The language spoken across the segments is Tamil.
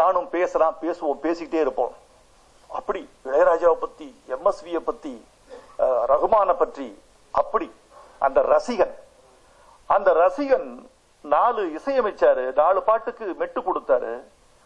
நானும் பேசலாம், பேசுவோம், பேசிக்கிட்டே இருப்போம். அப்படி இளையராஜாவை பத்தி, MSV பத்தி, ரகுமான பற்றி, அப்படி அந்த ரசிகன் 4 இசையமைச்சாரு, 4 பாட்டுக்கு மெட்டு கொடுத்தாரு.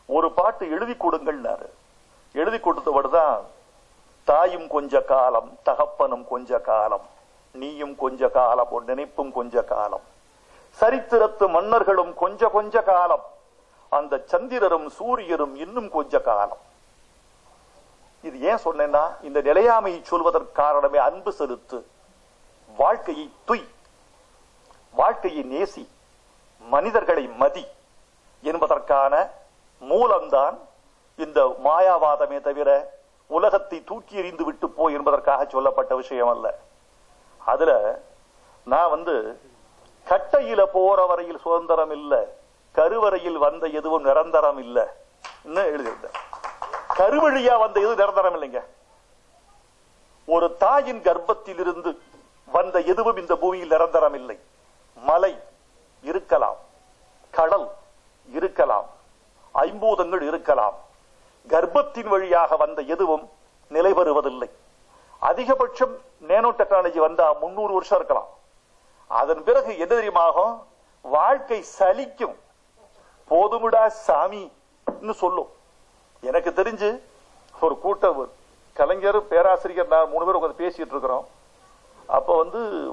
ஒரு பாட்டு எழுதி கொடுங்கள்னாரு. எழுதி கொடுத்தவர்தான் தாயும் கொஞ்ச காலம், தகப்பனும் கொஞ்ச காலம், நீயும் கொஞ்ச காலம், உன் நினைப்பும் கொஞ்ச காலம், சரித்திரத்து மன்னர்களும் கொஞ்ச காலம், அந்த சந்திரரும் சூரியரும் இன்னும் கொஞ்ச காலம். இது ஏன் சொன்னேன்னா, இந்த நிலையாமையை சொல்வதற்கு காரணமே அன்பு செலுத்து, வாழ்க்கையை துய், வாழ்க்கையை நேசி, மனிதர்களை மதி என்பதற்கான மூலம்தான் இந்த மாயாவாதமே தவிர உலகத்தை தூக்கி எறிந்து விட்டு போய் என்பதற்காக சொல்லப்பட்ட விஷயம் அல்ல. அதுல நான் கட்டையில போற வரையில் சுதந்திரம் இல்ல, கருவறையில் வந்த எதுவும் நிரந்தரம் இல்ல எழுதியிருந்தேன். கருவழியா வந்த எதுவும் நிரந்தரம் இல்லைங்க. ஒரு தாயின் கர்ப்பத்தில் இருந்து வந்த எதுவும் இந்த பூமியில் நிரந்தரம் இல்லை. மலை இருக்கலாம், கடல் இருக்கலாம், ஐம்பூதங்கள் இருக்கலாம். கர்ப்பத்தின் வழியாக வந்த எதுவும் நிலை பெறுவதில்லை. அதிகபட்சம் நேனோ டெக்னாலஜி வந்தா 300 வருஷம் இருக்கலாம். அதன் பிறகு என்ன தெரியுமாகும்? வாழ்க்கை சலிக்கும். போதுமுடா சாமி சொல்லும். எனக்கு தெரிஞ்சு ஒரு கூட்டம், கலைஞர், பேராசிரியர், நான் 3 பேர் உட்கார்ந்து பேசிட்டு இருக்கிறோம். அப்ப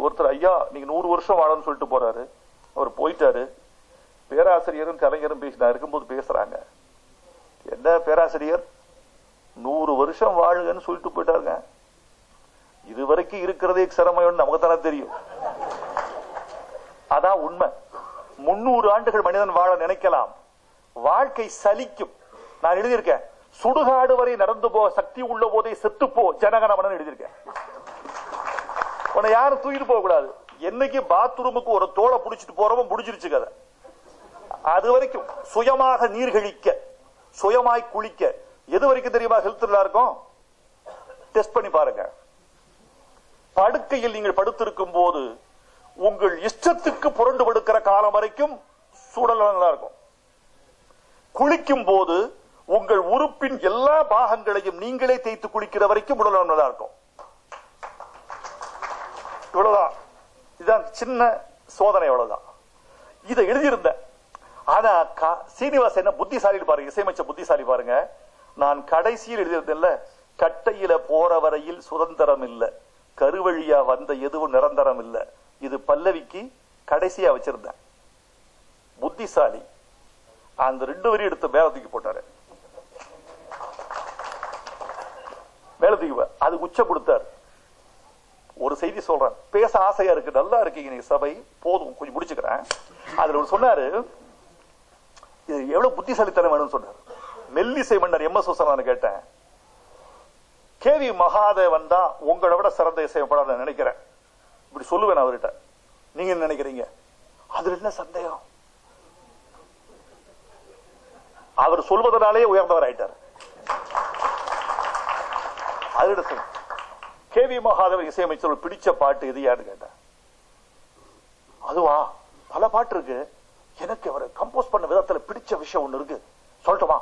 ஒருத்தர், ஐயா நீங்க 100 வருஷம் வாழணும்னு சொல்லிட்டு போறாரு. அவர் போயிட்டாரு. பேராசிரியரும் கலைஞரும் பேசினா இருக்கும்போது பேசுறாங்க. என்ன பேராசிரியர் 100 வருஷம் வாழுங்கன்னு சொல்லிட்டு போயிட்டாருங்க. இதுவரைக்கும் இருக்கிறதே சிரமம் நமக்கு தானே தெரியும். அதான் உண்மை. 300 ஆண்டுகள் மனிதன் வாழ நினைக்கலாம், வாழ்க்கை சலிக்கும். நான் எழுதியிருக்கேன், சுடுகாடு வரை நடந்து போ, சக்தி உள்ள போதே செத்துப்போ ஜனகணமனன் எழுதியிருக்கேன். உன்னை யாரும் தூக்கிட்டு போக கூடாது. என்னைக்கு பாத்ரூமுக்கு ஒரு தோலை புடிச்சிட்டு போறவன் முடிஞ்சிருச்சு கதை. அது வரைக்கும் சுயமாக நீர் கழிக்க, சுயமாய் குளிக்க, எது வரைக்கும் தெரியுமா ஹெல்த் நல்லா இருக்கும்? டெஸ்ட் பண்ணி பாருங்க. படுக்கையில் நீங்கள் படுத்திருக்கும் போது உங்கள் இஷ்டத்துக்கு புரண்டு படுக்கிற காலம் வரைக்கும் சூழல் நல்லா இருக்கும். குளிக்கும் போது உங்கள் உறுப்பின் எல்லா பாகங்களையும் நீங்களே தேய்த்து குளிக்கிற வரைக்கும் உடல் நல்லா இருக்கும். இவ்வளவுதான். இதுதான் சின்ன சோதனை. அவ்வளவுதான். இதை எழுதியிருந்த ஆனா சீனிவாச என்ன புத்திசாலி பாருங்க, இசையமைச்ச புத்திசாலி பாருங்க. நான் கடைசியில் எழுதியிருந்தேன்ல, கட்டையில போற வரையில் சுதந்திரம் இல்ல, கருவழியா வந்த எதுவும் நிரந்தரம் இல்ல. இது பல்லவிக்கு கடைசியா வச்சிருந்தேன். புத்திசாலி அந்த 2 வரி எடுத்து மேல தூக்கி போட்டாரு. மேல தூக்கி அது உச்சம் கொடுத்தார். ஒரு செய்தி சொல்றேன், பேச ஆசையா இருக்கு, நல்லா இருக்கீங்க நீங்க சபை, போதும் கொஞ்சம் முடிச்சுக்கிறேன். அதுல ஒரு சொன்னாரு, இது எவ்வளவு புத்திசாலித்தனம் வேணும்னு சொன்னார். மெல்லிசை மன்னர் MS நான் கேட்டேன், KV மகாதேவன் தான் உங்களை விட சிறந்த இசையமைப்பாளர் நான் நினைக்கிறேன், இப்படி சொல்லுவேன் அவர்கிட்ட. நீங்க என்ன நினைக்கிறீங்க? அதுல என்ன சந்தேகம்? அவர் சொல்வதனாலே உயர்ந்தவர் ஆயிட்டார். அதுல KV மகாதேவன் இசையமைச்சர் பிடிச்ச பாட்டு எது யாரு கேட்டேன். அதுவா பல பாட்டு இருக்கு, எனக்கு அவர் கம்போஸ் பண்ண விதத்துல பிடிச்ச விஷயம் ஒண்ணு இருக்கு, சொல்லட்டுமா?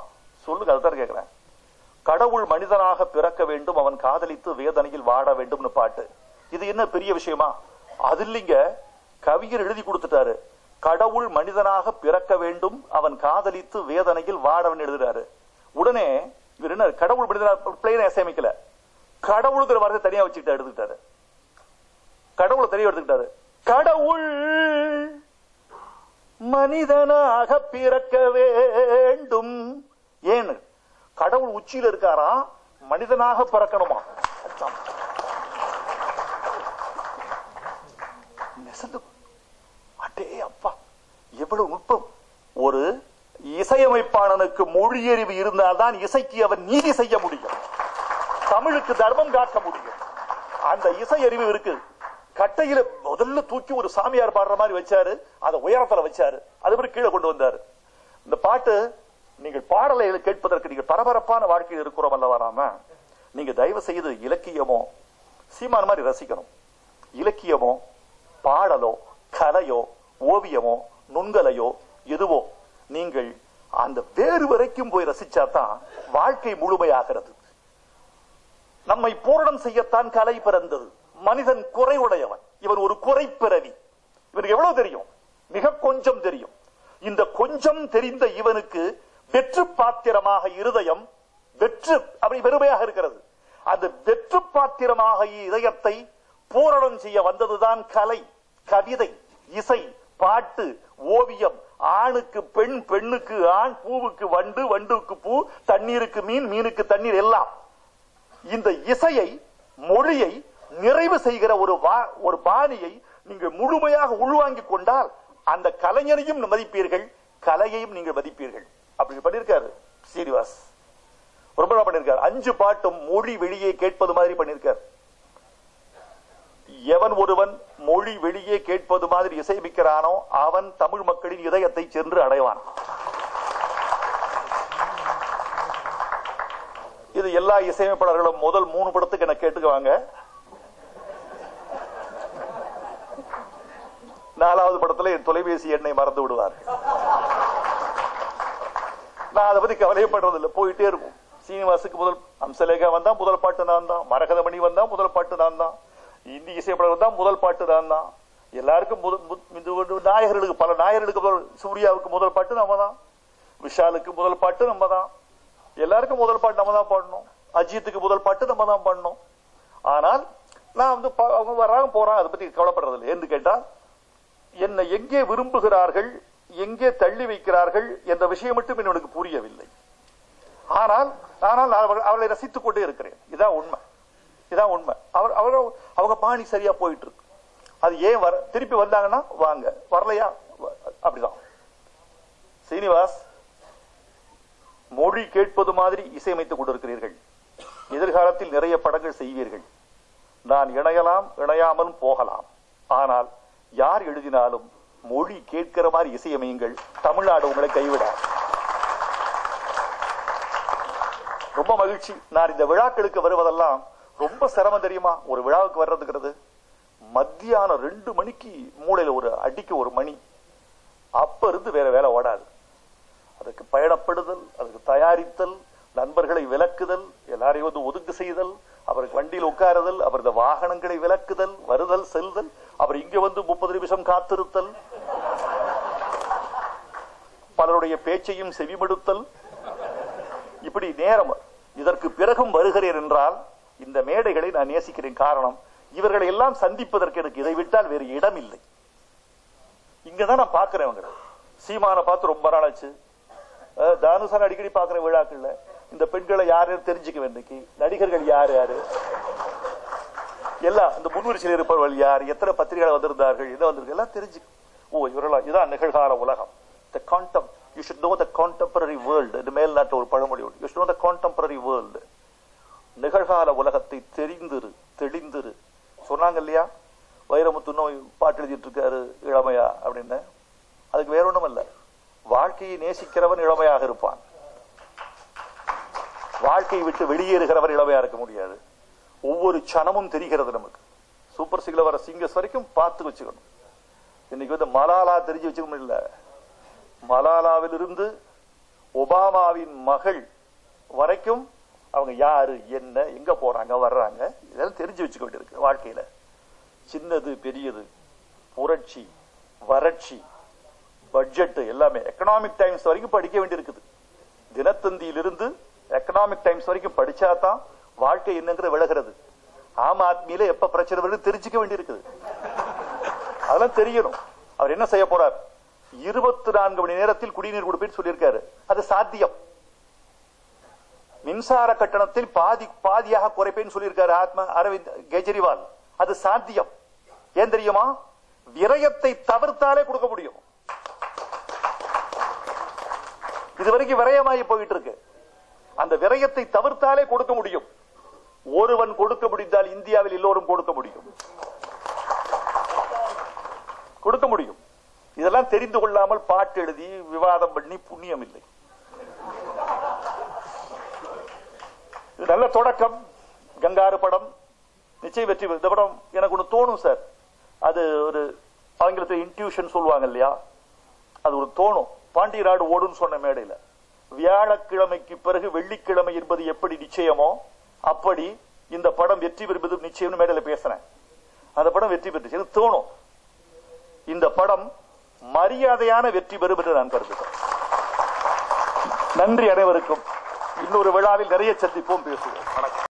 சொல்லுங்க. அதுதான் கேட்கிறேன். கடவுள் மனிதனாக பிறக்க வேண்டும், அவன் காதலித்து வேதனையில் வாட வேண்டும்னு பாட்டு. இது என்ன பெரிய விஷயமா? அது இல்லைங்க, கவிஞர் எழுதி கொடுத்துட்டாரு. கடவுள் மனிதனாக பிறக்க வேண்டும், அவன் காதலித்து வேதனையில் வாடவன் எழுதுறாரு. உடனே இவர் என்ன, கடவுள் மனிதனாக பிளேனை இசையமைக்கல, கடவுளுங்கிற வார்த்தை தனியா வச்சுக்கிட்டு எடுத்துக்கிட்டாரு. கடவுளை தனியா எடுத்துக்கிட்டாரு. கடவுள் மனிதனாக பிறக்க வேண்டும். ஏன்னு, கடவுள் உச்சியில இருக்காரா, மனிதனாக பிறக்கணுமா? அட்டே அப்பா, எவ்வளவு நுட்பம்! ஒரு இசையமைப்பாளனுக்கு மொழியறிவு இருந்தால்தான் இசைக்கு அவன் நீதி செய்ய முடியும், தமிழுக்கு தர்மம் காட்ட முடியும். அந்த இசை அறிவு இருக்கு. கட்டையில முதல்ல தூக்கி ஒரு சாமியார் பாடுற மாதிரி வச்சாரு, அதை உயரத்துல வச்சாரு, அது கீழே கொண்டு வந்தாரு. இந்த பாட்டு நீங்கள் பாடலை கேட்பதற்கு நீங்கள் பரபரப்பான வாழ்க்கையில் இருக்கிறோம் அல்ல வராம, நீங்க தயவு செய்து இலக்கியமோ சீமான் மாதிரி ரசிக்கணும். இலக்கியமோ பாடலோ கலையோ ஓவியமோ நுண்கலையோ எதுவோ நீங்கள் அந்த வேறு வரைக்கும் போய் ரசிச்சாதான் வாழ்க்கை முழுமையாகிறது. நம்மை பூரணம் செய்யத்தான் கலை பிறந்தது. மனிதன் குறைவுடையவன், இவன் ஒரு குறை பிறவி. இவனுக்கு எவ்வளவு தெரியும்? மிக கொஞ்சம் தெரியும். இந்த கொஞ்சம் தெரிந்த இவனுக்கு வெற்று பாத்திரமாக இருதயம் வெற்று அப்படி வெறுமையாக இருக்கிறது. அந்த வெற்று பாத்திரமாக இதயத்தை பூரணம் செய்ய வந்ததுதான் கலை, கவிதை, இசை, பாட்டு, ஓவியம். ஆணுக்கு பெண், பெண்ணுக்கு ஆண், பூவுக்கு வண்டு, வண்டுக்கு பூ, தண்ணீருக்கு மீன், மீனுக்கு தண்ணீர் எல்லாம். இந்த இசையை, மொழியை நிறைவு செய்கிற ஒரு பாணியை நீங்கள் முழுமையாக உள்வாங்கிக் கொண்டால் அந்த கலைஞரையும் மதிப்பீர்கள், கலையையும் நீங்கள் மதிப்பீர்கள். அப்படி பண்ணிருக்காரு ஸ்ரீனிவாஸ். ரொம்ப பண்ணிருக்காரு. 5 பாட்டும் மொழி வெளியே கேட்பது மாதிரி பண்ணிருக்காரு. எவன் ஒருவன் மொழி வெளியே கேட்பது மாதிரி இசைமிக்கிறானோ அவன் தமிழ் மக்களின் இதயத்தை சென்று அடைவான். இது எல்லா இசையமைப்பாளர்களும் முதல் 3 படத்துக்கு என்ன கேட்டுக்குவாங்க. 4வது படத்துல என் தொலைபேசி எண்ணை மறந்து விடுவார். நான் அதை பத்தி கவலைப்படுறதில்லை, போயிட்டே இருக்கும். சீனிவாசுக்கு முதல் அம்சலேகா வந்தா முதல் பாட்டு நான் தான், மரகதமணி வந்தா முதல் பாட்டு நான் தான், இந்தி இசையமைப்பாளர் வந்தா முதல் பாட்டு நான் தான். எல்லாருக்கும் நாயகர்களுக்கு, பல நாயகர்களுக்கு, சூர்யாவுக்கு முதல் பாட்டு நம்ம தான், விஷாலுக்கு முதல் பாட்டு நம்ம தான், எல்லாருக்கும் முதல் பாட்டு நம்ம தான் பாடணும், அஜித்துக்கு முதல் பாட்டு நம்ம தான் பாடணும். ஆனால் நான் வந்து அவங்க வர்றாங்க போறாங்க, அதை பத்தி கவலைப்படுறதில்லை. என்று கேட்டால் என்னை எங்கே விரும்புகிறார்கள், எங்கே தள்ளி வைக்கிறார்கள் என்ற விஷயம் மட்டும் எனக்கு புரியவில்லை. ஆனால் நான் அவளை ரசித்துக் கொண்டே இருக்கிறேன். இதான் உண்மை, இதான் உண்மை. அவங்க பாணி சரியா போயிட்டு இருக்கு. அது ஏன் திருப்பி வந்தாங்கன்னா வாங்க, வரலையா அப்படிதான். சீனிவாஸ், மொழி கேட்பது மாதிரி இசையமைத்துக் கொண்டிருக்கிறீர்கள். எதிர்காலத்தில் நிறைய படங்கள் செய்வீர்கள். நான் இணையலாம், இணையாமலும் போகலாம். ஆனால் யார் எழுதினாலும் மொழி கேட்கிற மாதிரி இசையமையுங்கள். தமிழ்நாடு உங்களை கைவிட. ரொம்ப மகிழ்ச்சி. நான் இந்த விழாக்களுக்கு வருவதெல்லாம் ரொம்ப சிரமம் தெரியுமா? ஒரு விழாவுக்கு வர்றதுங்கிறது மத்தியானம் 2 மணிக்கு மூளையில ஒரு அடிக்க ஒரு மணி, அப்ப இருந்து வேற வேலை ஓடாது. அதுக்கு பயணப்படுதல், அதுக்கு தயாரித்தல், நண்பர்களை விலக்குதல், எல்லாரையும் வந்து ஒதுக்கு செய்தல், அவருக்கு வண்டியில் உட்காருதல், அவரது வாகனங்களை விலக்குதல், வருதல் செல்தல், அவர் இங்க வந்து 30 நிமிஷம் காத்திருத்தல், பலருடைய பேச்சையும் செவிமடுத்தல், இப்படி நேரம். இதற்கு பிறகும் வருகிறேன் என்றால் இந்த மேடைகளை நான் நேசிக்கிறேன். காரணம், இவர்களை எல்லாம் சந்திப்பதற்கு எனக்கு இதை விட்டால் வேறு இடம் இல்லை. இங்கதான் நான் பாக்குறேன். சீமான பார்த்து ரொம்ப நாள் ஆச்சு. தானுசான அடிக்கடி பாக்குற விழாக்கள்ல இந்த பெண்களை யாரு தெரிஞ்சுக்க வேண்டிய, நடிகர்கள் யாரு யாரு எல்லாம், இந்த முன்வரிசையில் இருப்பவர்கள் யார், எத்தனை பத்திரிகைகள் வந்திருந்தார்கள், இதை வந்திருக்கு எல்லாம் தெரிஞ்சு. ஓ இவர்களா, இதான் நிகழ்கால உலகம். The you should know the contemporary world. இது மேல் நாட்டு ஒரு பழமொழி. You should know the contemporary world. நிகழ்கால உலகத்தை தெரிந்திரு, தெளிந்திரு. சொன்னாங்க இல்லையா, வைரமுத்து நோய் பாட்டு எழுதிட்டு இருக்காரு இளமையா அப்படின்னு. அதுக்கு வேற ஒண்ணும் இல்ல, வாழ்க்கையை நேசிக்கிறவன் இளமையாக இருப்பான். வாழ்க்கையை விட்டு வெளியேறுகிறவர் இளமையா இருக்க முடியாது. ஒவ்வொரு சனமும் தெரிகிறது நமக்கு. சூப்பர் சிங்கர்ல வர சிங்கர்ஸ் வரைக்கும் பார்த்து வச்சுக்கணும். இன்னைக்கு வந்து மலாலா தெரிஞ்சு வச்சுக்கணும் இல்ல, மலாலாவில் இருந்து ஒபாமாவின் மகள் வரைக்கும் அவங்க யாரு, என்ன, எங்க போறாங்க, வர்றாங்க, இதெல்லாம் தெரிஞ்சு வச்சுக்க வேண்டியிருக்கு. வாழ்க்கையில சின்னது பெரியது, புரட்சி, வறட்சி, பட்ஜெட் எல்லாமே எக்கனாமிக் டைம்ஸ் வரைக்கும் படிக்க வேண்டியிருக்குது. தினத்தந்தியிலிருந்து எக்கனாமிக் டைம்ஸ் வரைக்கும் படிச்சாதான் வாழ்க்கை என்னங்கிறது விலகிறது. ஆம் ஆத்மியில எப்ப பிரச்சனை வருது தெரிஞ்சுக்க வேண்டியிருக்குது. அதெல்லாம் தெரியணும். அவர் என்ன செய்ய போறார்? 24 மணி நேரத்தில் குடிநீர் கொடுப்பேன்னு சொல்லியிருக்காரு. அது சாத்தியம். மின்சார கட்டணத்தில் பாதியாக குறைப்பேன்னு சொல்லியிருக்காரு அரவிந்த் கெஜ்ரிவால். அது சாத்தியம். ஏன் தெரியுமா? விரயத்தை தவிர்த்தாலே கொடுக்க முடியும். இதுவரைக்கும் விரயமாகி போயிட்டு இருக்கு. அந்த விரயத்தை தவிர்த்தாலே கொடுக்க முடியும். ஒருவன் கொடுக்க முடிந்தால் இந்தியாவில் எல்லோரும் கொடுக்க முடியும், கொடுக்க முடியும். இதெல்லாம் தெரிந்து கொள்ளாமல் பாட்டு எழுதி விவாதம் பண்ணி புண்ணியம் இல்லை. நல்ல தொடக்கம். கங்காரு படம் நிச்சயம் வெற்றி. இந்த படம் எனக்கு ஒண்ணு தோணும் சார், அது ஒரு ஆங்கிலத்தில் இன்ட்யூஷன் சொல்லுவாங்க இல்லையா, அது ஒரு தோணும். பாண்டியநாடு ஓடுன்னு சொன்ன மேடையில வியாழக்கிழமைக்கு பிறகு வெள்ளிக்கிழமை என்பது எப்படி நிச்சயமோ அப்படி இந்த படம் வெற்றி பெறுவது நிச்சயம் மேடையில பேசுறேன். அந்த படம் வெற்றி பெற்று தோணும். இந்த படம் மரியாதையான வெற்றி பெறும் என்று நான் கருதுகிறேன். நன்றி அனைவருக்கும். இன்னொரு விழாவில் நிறைய சந்திப்போம், பேசுவோம். வணக்கம்.